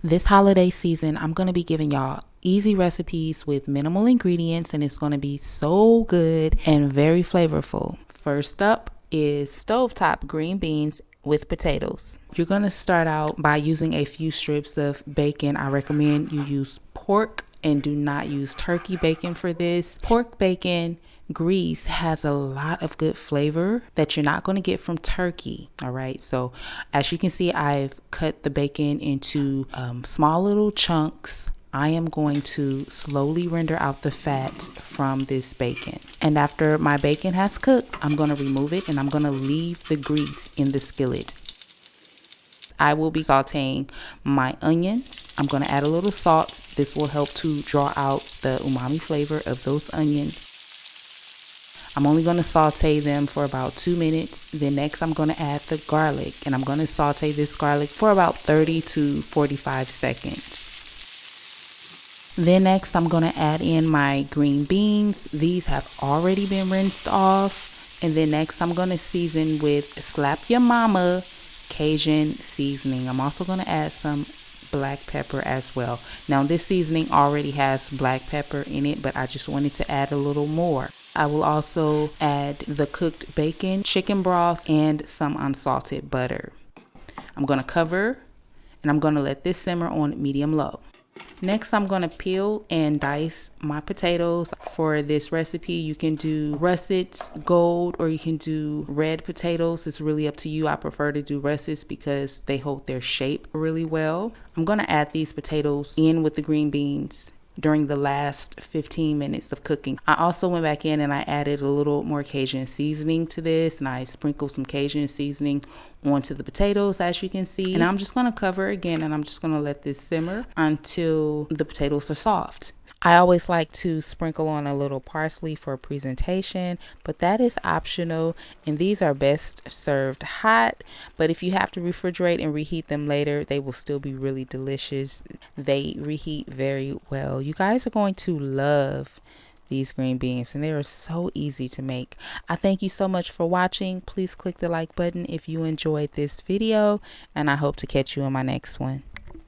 This holiday season, I'm going to be giving y'all easy recipes with minimal ingredients, and it's going to be so good and very flavorful. First up is stovetop green beans with potatoes. You're going to start out by using a few strips of bacon. I recommend you use pork and do not use turkey bacon for this. Pork bacon grease has a lot of good flavor that you're not going to get from turkey. All right, so as you can see, I've cut the bacon into small little chunks. I am going to slowly render out the fat from this bacon. And after my bacon has cooked, I'm going to remove it and I'm going to leave the grease in the skillet. I will be sauteing my onions. I'm going to add a little salt. This will help to draw out the umami flavor of those onions. I'm only going to saute them for about 2 minutes. Then next I'm going to add the garlic, and I'm going to saute this garlic for about 30 to 45 seconds. Then next I'm going to add in my green beans. These have already been rinsed off. And then next I'm going to season with Slap Your Mama Cajun seasoning. I'm also going to add some black pepper as well. Now this seasoning already has black pepper in it, but I just wanted to add a little more. I will also add the cooked bacon, chicken broth, and some unsalted butter. I'm going to cover and I'm going to let this simmer on medium low. Next, I'm going to peel and dice my potatoes. For this recipe, you can do russets, gold, or you can do red potatoes. It's really up to you. I prefer to do russets because they hold their shape really well. I'm going to add these potatoes in with the green beans during the last 15 minutes of cooking. I also went back in and I added a little more Cajun seasoning to this, and I sprinkled some Cajun seasoning onto the potatoes, as you can see. And I'm just going to cover again, and I'm just going to let this simmer until the potatoes are soft. I always like to sprinkle on a little parsley for presentation, but that is optional, and these are best served hot. But if you have to refrigerate and reheat them later, they will still be really delicious. They reheat very well. You guys are going to love these green beans, and they are so easy to make. I thank you so much for watching. Please click the like button if you enjoyed this video, and I hope to catch you in my next one.